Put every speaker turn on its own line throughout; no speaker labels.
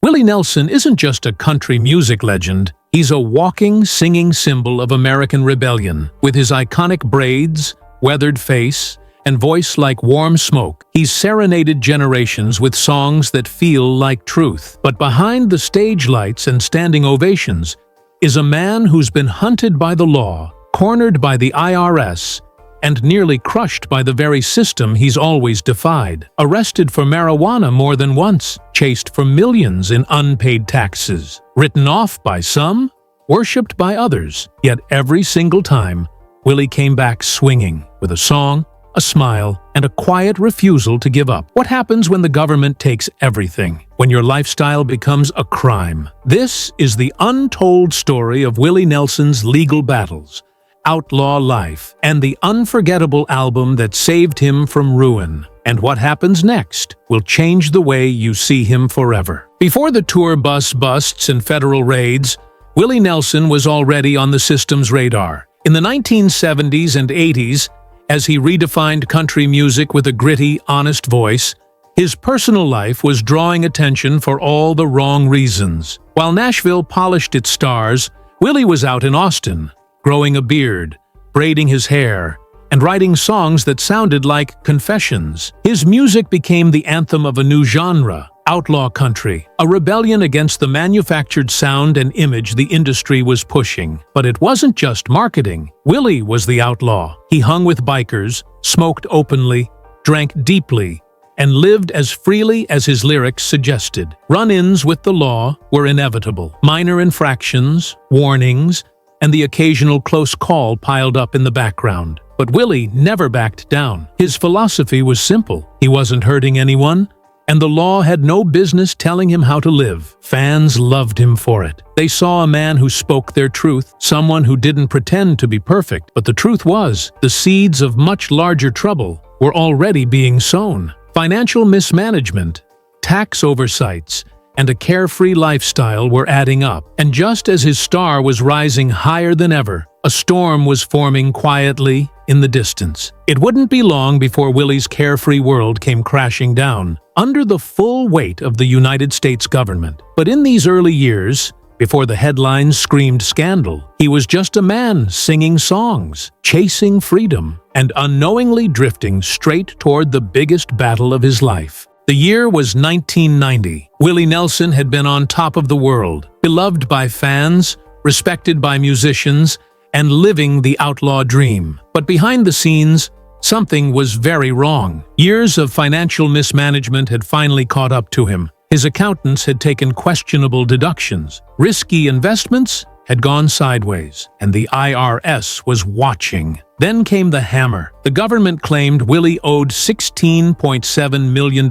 Willie Nelson isn't just a country music legend, he's a walking, singing symbol of American rebellion. With his iconic braids, weathered face, and voice like warm smoke, he's serenaded generations with songs that feel like truth. But behind the stage lights and standing ovations is a man who's been hunted by the law, cornered by the IRS, and nearly crushed by the very system he's always defied. Arrested for marijuana more than once, chased for millions in unpaid taxes, written off by some, worshipped by others. Yet every single time, Willie came back swinging, with a song, a smile, and a quiet refusal to give up. What happens when the government takes everything? When your lifestyle becomes a crime? This is the untold story of Willie Nelson's legal battles, outlaw life, and the unforgettable album that saved him from ruin. And what happens next will change the way you see him forever. Before the tour bus busts and federal raids, Willie Nelson was already on the system's radar. In the 1970s and 80s, as he redefined country music with a gritty, honest voice, his personal life was drawing attention for all the wrong reasons. While Nashville polished its stars, Willie was out in Austin, growing a beard, braiding his hair, and writing songs that sounded like confessions. His music became the anthem of a new genre, outlaw country, a rebellion against the manufactured sound and image the industry was pushing. But it wasn't just marketing. Willie was the outlaw. He hung with bikers, smoked openly, drank deeply, and lived as freely as his lyrics suggested. Run-ins with the law were inevitable. Minor infractions, warnings, and the occasional close call piled up in the background. But Willie never backed down. His philosophy was simple. He wasn't hurting anyone, and the law had no business telling him how to live. Fans loved him for it. They saw a man who spoke their truth, someone who didn't pretend to be perfect. But the truth was, the seeds of much larger trouble were already being sown. Financial mismanagement, tax oversights, and a carefree lifestyle were adding up. And just as his star was rising higher than ever, a storm was forming quietly in the distance. It wouldn't be long before Willie's carefree world came crashing down, under the full weight of the United States government. But in these early years, before the headlines screamed scandal, he was just a man singing songs, chasing freedom, and unknowingly drifting straight toward the biggest battle of his life. The year was 1990. Willie Nelson had been on top of the world, beloved by fans, respected by musicians, and living the outlaw dream. But behind the scenes, something was very wrong. Years of financial mismanagement had finally caught up to him. His accountants had taken questionable deductions. Risky investments had gone sideways, and the IRS was watching. Then came the hammer. The government claimed Willie owed $16.7 million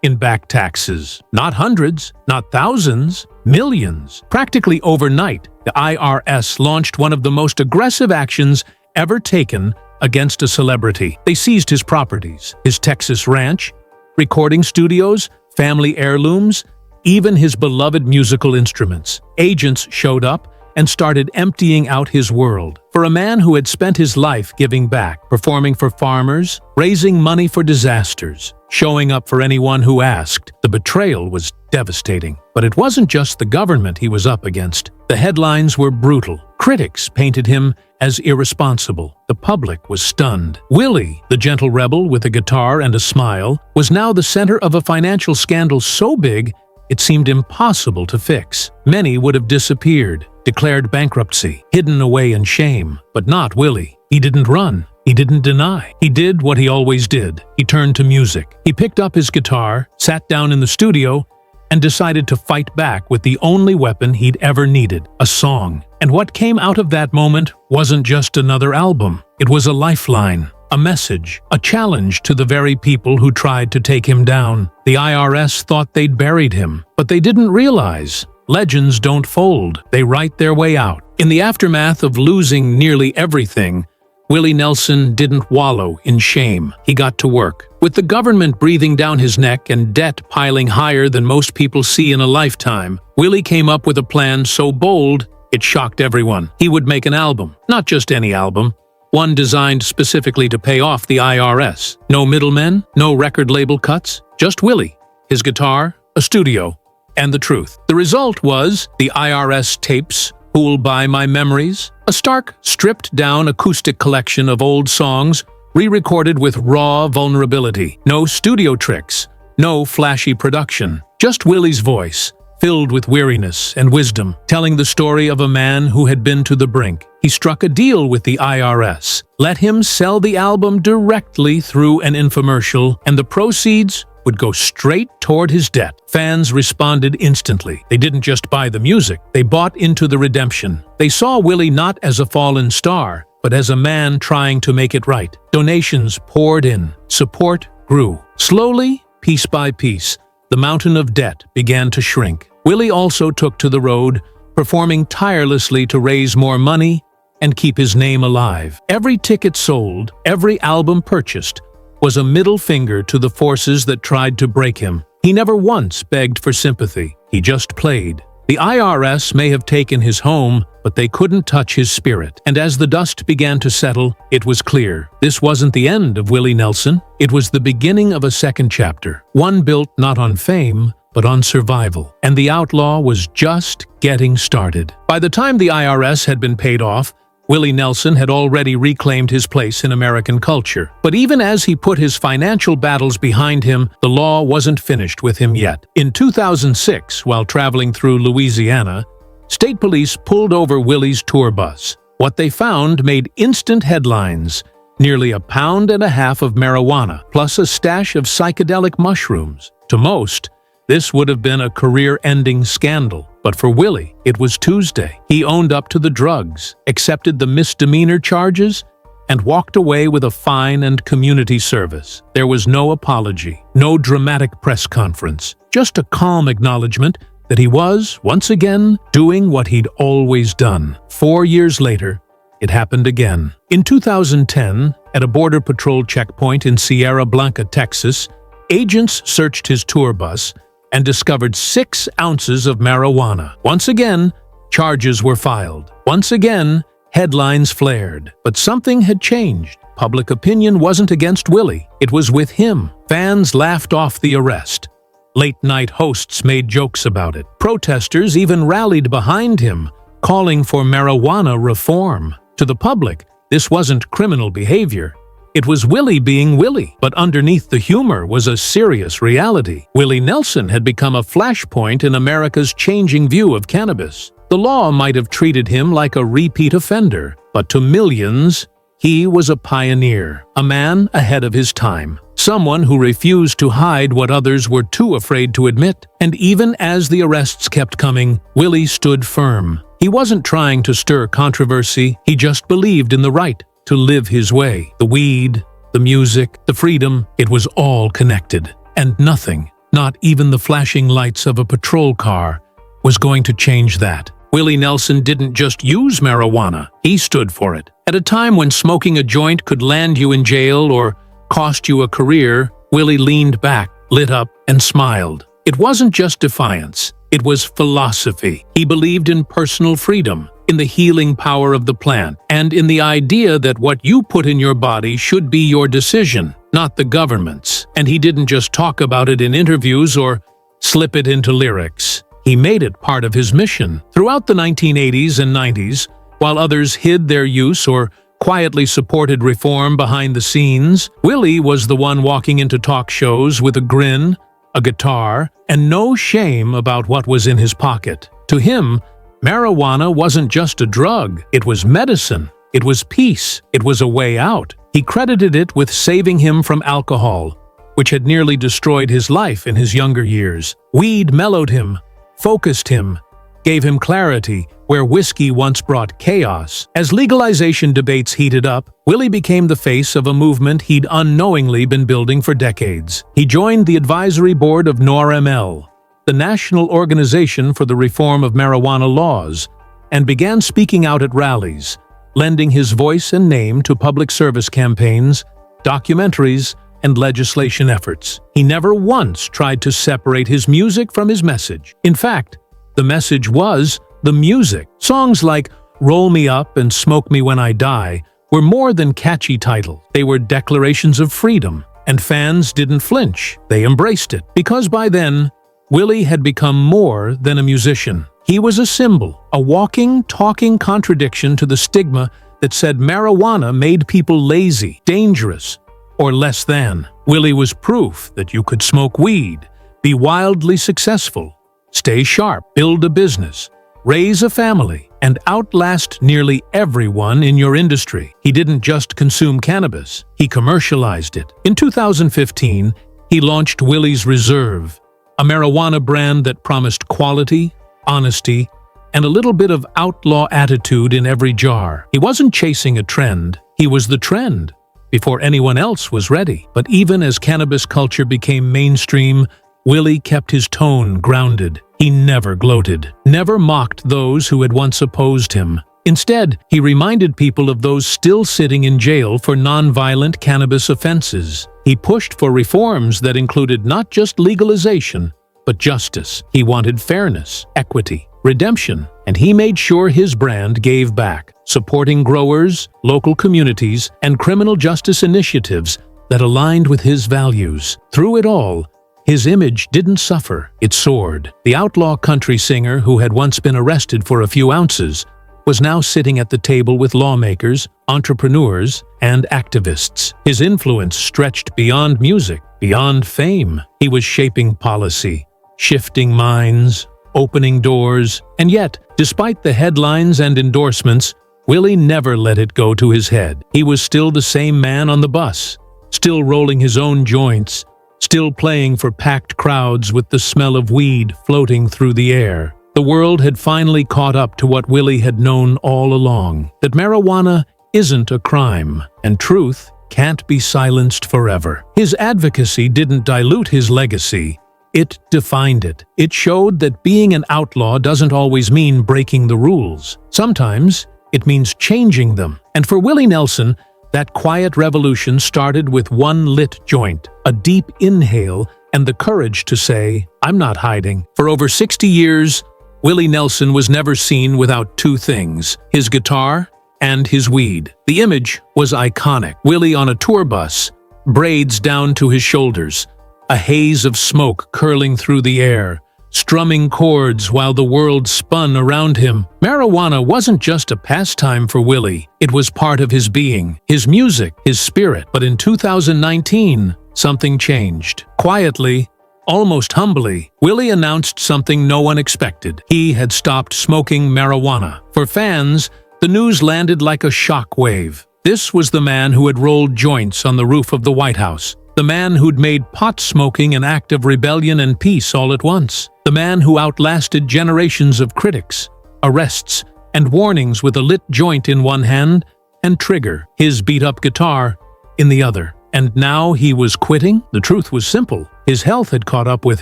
in back taxes. Not hundreds, not thousands, millions. Practically overnight, the IRS launched one of the most aggressive actions ever taken against a celebrity. They seized his properties, his Texas ranch, recording studios, family heirlooms, even his beloved musical instruments. Agents showed up and started emptying out his world. For a man who had spent his life giving back, performing for farmers, raising money for disasters, showing up for anyone who asked, the betrayal was devastating. But it wasn't just the government he was up against. The headlines were brutal. Critics painted him as irresponsible. The public was stunned. Willie, the gentle rebel with a guitar and a smile, was now the center of a financial scandal so big it seemed impossible to fix. Many would have disappeared, declared bankruptcy, hidden away in shame. But not Willie. He didn't run. He didn't deny. He did what he always did. He turned to music. He picked up his guitar, sat down in the studio, and decided to fight back with the only weapon he'd ever needed, a song. And what came out of that moment wasn't just another album. It was a lifeline, a message, a challenge to the very people who tried to take him down. The IRS thought they'd buried him, but they didn't realize legends don't fold, they write their way out. In the aftermath of losing nearly everything, Willie Nelson didn't wallow in shame. He got to work. With the government breathing down his neck and debt piling higher than most people see in a lifetime, Willie came up with a plan so bold, it shocked everyone. He would make an album. Not just any album. One designed specifically to pay off the IRS. No middlemen, no record label cuts, just Willie, his guitar, a studio, and the truth. The result was the IRS tapes, Who'll Buy My Memories, a stark, stripped-down acoustic collection of old songs re-recorded with raw vulnerability. No studio tricks, no flashy production, just Willie's voice, filled with weariness and wisdom, telling the story of a man who had been to the brink. He struck a deal with the IRS, let him sell the album directly through an infomercial, and the proceeds would go straight toward his debt. Fans responded instantly. They didn't just buy the music, they bought into the redemption. They saw Willie not as a fallen star, but as a man trying to make it right. Donations poured in. Support grew. Slowly, piece by piece, the mountain of debt began to shrink. Willie also took to the road, performing tirelessly to raise more money and keep his name alive. Every ticket sold, every album purchased, was a middle finger to the forces that tried to break him. He never once begged for sympathy. He just played. The IRS may have taken his home, but they couldn't touch his spirit. And as the dust began to settle, it was clear. This wasn't the end of Willie Nelson. It was the beginning of a second chapter, one built not on fame, but on survival. And the Outlaw was just getting started. By the time the IRS had been paid off, Willie Nelson had already reclaimed his place in American culture. But even as he put his financial battles behind him, the law wasn't finished with him yet. In 2006, while traveling through Louisiana, state police pulled over Willie's tour bus. What they found made instant headlines: nearly 1.5 pounds of marijuana, plus a stash of psychedelic mushrooms. To most, this would have been a career-ending scandal. But for Willie, it was Tuesday. He owned up to the drugs, accepted the misdemeanor charges, and walked away with a fine and community service. There was no apology, no dramatic press conference, just a calm acknowledgement that he was, once again, doing what he'd always done. 4 years later, it happened again. In 2010, at a Border Patrol checkpoint in Sierra Blanca, Texas, agents searched his tour bus and discovered 6 ounces of marijuana. Once again, charges were filed. Once again, headlines flared. But something had changed. Public opinion wasn't against Willie. It was with him. Fans laughed off the arrest. Late-night hosts made jokes about it. Protesters even rallied behind him, calling for marijuana reform. To the public, this wasn't criminal behavior. It was Willie being Willie, but underneath the humor was a serious reality. Willie Nelson had become a flashpoint in America's changing view of cannabis. The law might have treated him like a repeat offender, but to millions, he was a pioneer, a man ahead of his time, someone who refused to hide what others were too afraid to admit. And even as the arrests kept coming, Willie stood firm. He wasn't trying to stir controversy, he just believed in the right to live his way. The weed, the music, the freedom, it was all connected. And nothing, not even the flashing lights of a patrol car, was going to change that. Willie Nelson didn't just use marijuana, he stood for it. At a time when smoking a joint could land you in jail or cost you a career, Willie leaned back, lit up, and smiled. It wasn't just defiance, it was philosophy. He believed in personal freedom, in the healing power of the plant, and in the idea that what you put in your body should be your decision, not the government's. And he didn't just talk about it in interviews or slip it into lyrics. He made it part of his mission. Throughout the 1980s and 90s, while others hid their use or quietly supported reform behind the scenes, Willie was the one walking into talk shows with a grin, a guitar, and no shame about what was in his pocket. To him, marijuana wasn't just a drug, it was medicine, it was peace, it was a way out. He credited it with saving him from alcohol, which had nearly destroyed his life in his younger years. Weed mellowed him, focused him, gave him clarity where whiskey once brought chaos. As legalization debates heated up, Willie became the face of a movement he'd unknowingly been building for decades. He joined the advisory board of NORML, the National Organization for the Reform of Marijuana Laws, and began speaking out at rallies, lending his voice and name to public service campaigns, documentaries, and legislation efforts. He never once tried to separate his music from his message. In fact, the message was the music. Songs like Roll Me Up and Smoke Me When I Die were more than catchy titles. They were declarations of freedom, and fans didn't flinch. They embraced it, because by then, Willie had become more than a musician. He was a symbol, a walking, talking contradiction to the stigma that said marijuana made people lazy, dangerous, or less than. Willie was proof that you could smoke weed, be wildly successful, stay sharp, build a business, raise a family, and outlast nearly everyone in your industry. He didn't just consume cannabis, he commercialized it. In 2015, he launched Willie's Reserve, a marijuana brand that promised quality, honesty, and a little bit of outlaw attitude in every jar. He wasn't chasing a trend, he was the trend before anyone else was ready. But even as cannabis culture became mainstream, Willie kept his tone grounded. He never gloated, never mocked those who had once opposed him. Instead, he reminded people of those still sitting in jail for non-violent cannabis offenses. He pushed for reforms that included not just legalization, but justice. He wanted fairness, equity, redemption, and he made sure his brand gave back, supporting growers, local communities, and criminal justice initiatives that aligned with his values. Through it all, his image didn't suffer, it soared. The outlaw country singer who had once been arrested for a few ounces was now sitting at the table with lawmakers, entrepreneurs, and activists. His influence stretched beyond music, beyond fame. He was shaping policy, shifting minds, opening doors, and yet, despite the headlines and endorsements, Willie never let it go to his head. He was still the same man on the bus, still rolling his own joints, still playing for packed crowds with the smell of weed floating through the air. The world had finally caught up to what Willie had known all along, that marijuana isn't a crime, and truth can't be silenced forever. His advocacy didn't dilute his legacy, it defined it. It showed that being an outlaw doesn't always mean breaking the rules. Sometimes it means changing them. And for Willie Nelson, that quiet revolution started with one lit joint, a deep inhale, and the courage to say, "I'm not hiding." For over 60 years, Willie Nelson was never seen without two things, his guitar and his weed. The image was iconic. Willie on a tour bus, braids down to his shoulders, a haze of smoke curling through the air, strumming chords while the world spun around him. Marijuana wasn't just a pastime for Willie, it was part of his being, his music, his spirit. But in 2019, something changed. Quietly, almost humbly, Willie announced something no one expected. He had stopped smoking marijuana. For fans, the news landed like a shock wave. This was the man who had rolled joints on the roof of the White House. The man who'd made pot smoking an act of rebellion and peace all at once. The man who outlasted generations of critics, arrests, and warnings with a lit joint in one hand and Trigger, his beat-up guitar, in the other. And now he was quitting? The truth was simple. His health had caught up with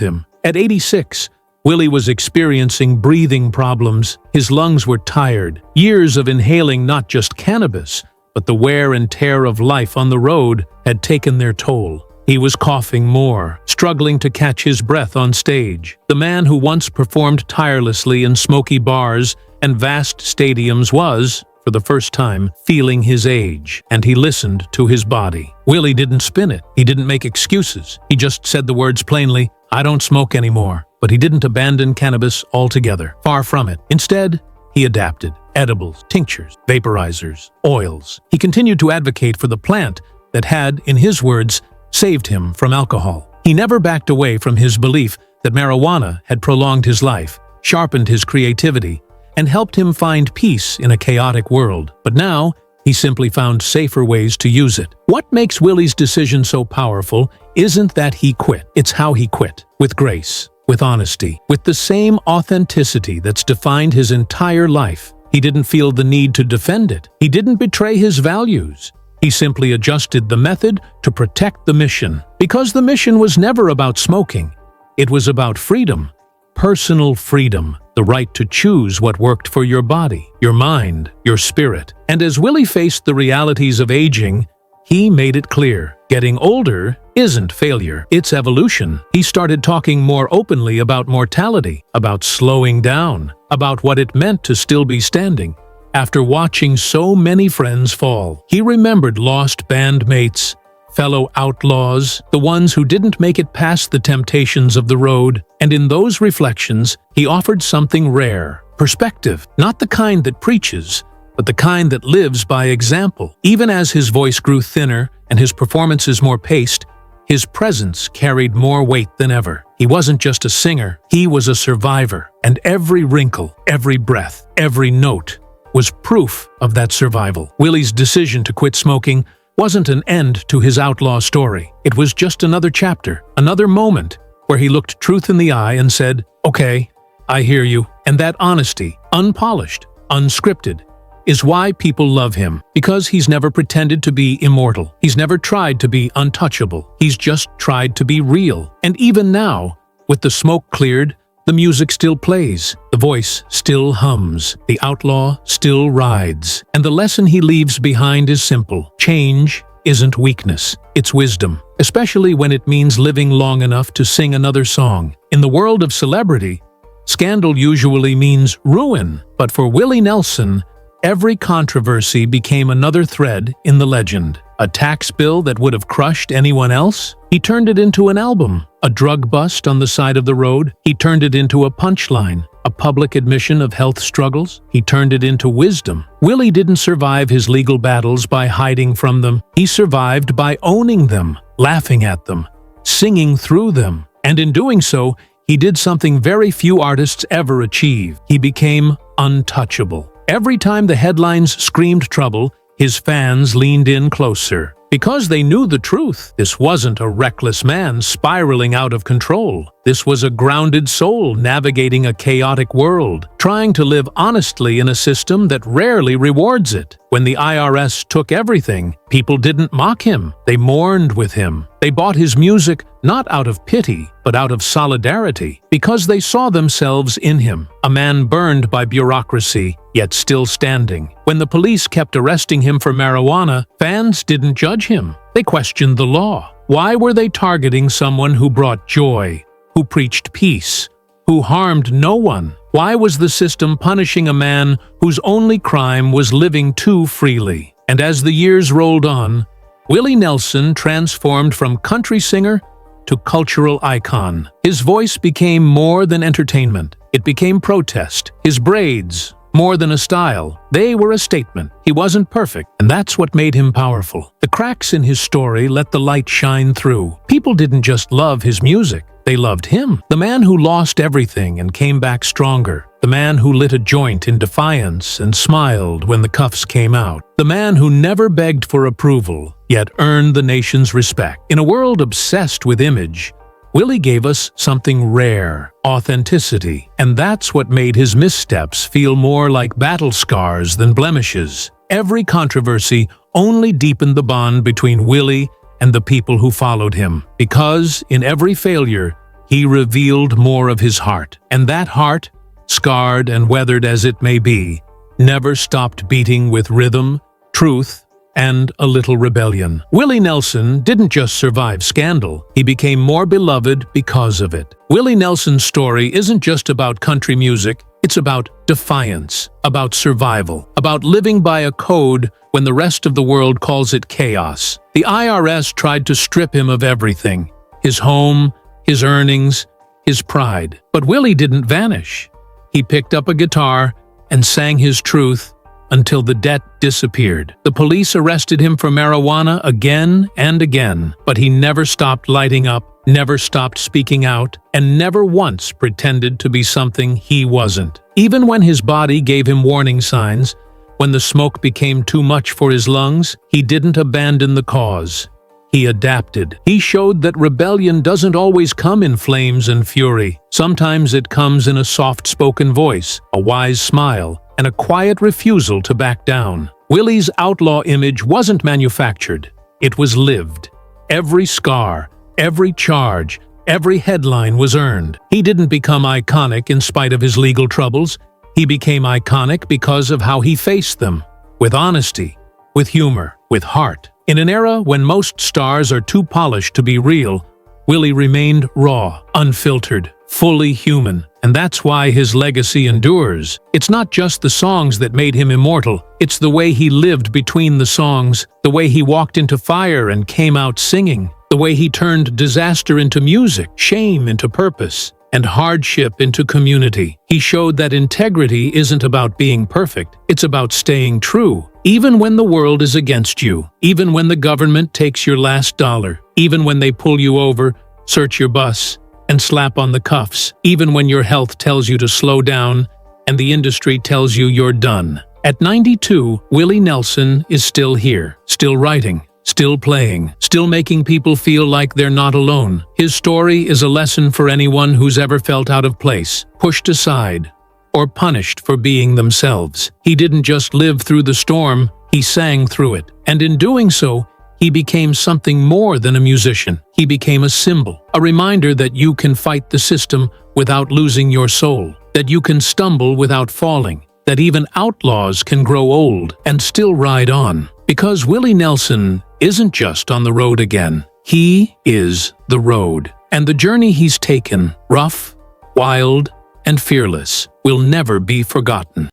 him. At 86, Willie was experiencing breathing problems. His lungs were tired. Years of inhaling not just cannabis, but the wear and tear of life on the road had taken their toll. He was coughing more, struggling to catch his breath on stage. The man who once performed tirelessly in smoky bars and vast stadiums was, for the first time, feeling his age, and he listened to his body. Willie didn't spin it. He didn't make excuses. He just said the words plainly, "I don't smoke anymore." But he didn't abandon cannabis altogether. Far from it. Instead, he adapted. Edibles, tinctures, vaporizers, oils. He continued to advocate for the plant that had, in his words, saved him from alcohol. He never backed away from his belief that marijuana had prolonged his life, sharpened his creativity, and helped him find peace in a chaotic world. But now, he simply found safer ways to use it. What makes Willie's decision so powerful isn't that he quit, it's how he quit. With grace, with honesty, with the same authenticity that's defined his entire life. He didn't feel the need to defend it. He didn't betray his values. He simply adjusted the method to protect the mission. Because the mission was never about smoking. It was about freedom. Personal freedom. The right to choose what worked for your body, your mind, your spirit. And as Willie faced the realities of aging, he made it clear. Getting older isn't failure, it's evolution. He started talking more openly about mortality, about slowing down, about what it meant to still be standing. After watching so many friends fall, he remembered lost bandmates, fellow outlaws, the ones who didn't make it past the temptations of the road, and in those reflections, he offered something rare: perspective, not the kind that preaches, but the kind that lives by example. Even as his voice grew thinner and his performances more paced, his presence carried more weight than ever. He wasn't just a singer, he was a survivor, and every wrinkle, every breath, every note was proof of that survival. Willie's decision to quit smoking wasn't an end to his outlaw story. It was just another chapter, another moment where he looked truth in the eye and said, "Okay, I hear you." And that honesty, unpolished, unscripted, is why people love him, because he's never pretended to be immortal. He's never tried to be untouchable. He's just tried to be real. And even now, with the smoke cleared, the music still plays, the voice still hums, the outlaw still rides. And the lesson he leaves behind is simple: change isn't weakness, it's wisdom, especially when it means living long enough to sing another song. In the world of celebrity, scandal usually means ruin, but for Willie Nelson, every controversy became another thread in the legend. A tax bill that would have crushed anyone else? He turned it into an album. A drug bust on the side of the road? He turned it into a punchline. A public admission of health struggles? He turned it into wisdom. Willie didn't survive his legal battles by hiding from them. He survived by owning them, laughing at them, singing through them. And in doing so, he did something very few artists ever achieve. He became untouchable. Every time the headlines screamed trouble, his fans leaned in closer. Because they knew the truth. This wasn't a reckless man spiraling out of control. This was a grounded soul navigating a chaotic world, trying to live honestly in a system that rarely rewards it. When the IRS took everything, people didn't mock him. They mourned with him. They bought his music not out of pity, but out of solidarity, because they saw themselves in him, a man burned by bureaucracy, yet still standing. When the police kept arresting him for marijuana, fans didn't judge him. They questioned the law. Why were they targeting someone who brought joy, who preached peace, who harmed no one? Why was the system punishing a man whose only crime was living too freely? And as the years rolled on, Willie Nelson transformed from country singer to cultural icon. His voice became more than entertainment. It became protest. His braids, more than a style, they were a statement. He wasn't perfect, and that's what made him powerful. The cracks in his story let the light shine through. People didn't just love his music, they loved him. The man who lost everything and came back stronger. The man who lit a joint in defiance and smiled when the cuffs came out. The man who never begged for approval, yet earned the nation's respect. In a world obsessed with image, Willie gave us something rare: authenticity. And that's what made his missteps feel more like battle scars than blemishes. Every controversy only deepened the bond between Willie and the people who followed him, because in every failure, he revealed more of his heart. And that heart, scarred and weathered as it may be, never stopped beating with rhythm, truth, and a little rebellion. Willie Nelson didn't just survive scandal, he became more beloved because of it. Willie Nelson's story isn't just about country music, it's about defiance, about survival, about living by a code when the rest of the world calls it chaos. The IRS tried to strip him of everything: his home, his earnings, his pride. But Willie didn't vanish. He picked up a guitar and sang his truth until the debt disappeared. The police arrested him for marijuana again and again, but he never stopped lighting up, never stopped speaking out, and never once pretended to be something he wasn't. Even when his body gave him warning signs, when the smoke became too much for his lungs, he didn't abandon the cause. He adapted. He showed that rebellion doesn't always come in flames and fury. Sometimes it comes in a soft-spoken voice, a wise smile, and a quiet refusal to back down. Willie's outlaw image wasn't manufactured. It was lived. Every scar, every charge, every headline was earned. He didn't become iconic in spite of his legal troubles. He became iconic because of how he faced them, with honesty, with humor, with heart. In an era when most stars are too polished to be real, Willie remained raw, unfiltered, fully human. And that's why his legacy endures. It's not just the songs that made him immortal. It's the way he lived between the songs, the way he walked into fire and came out singing, the way he turned disaster into music, shame into purpose, and hardship into community. He showed that integrity isn't about being perfect. It's about staying true, even when the world is against you, even when the government takes your last dollar, even when they pull you over, search your bus, and slap on the cuffs, even when your health tells you to slow down and the industry tells you you're done. At 92, Willie Nelson is still here, still writing, still playing, still making people feel like they're not alone. His story is a lesson for anyone who's ever felt out of place, pushed aside, or punished for being themselves. He didn't just live through the storm, he sang through it. And in doing so, he became something more than a musician. He became a symbol, a reminder that you can fight the system without losing your soul, that you can stumble without falling, that even outlaws can grow old and still ride on. Because Willie Nelson isn't just on the road again. He is the road. And the journey he's taken, rough, wild, and fearless, will never be forgotten.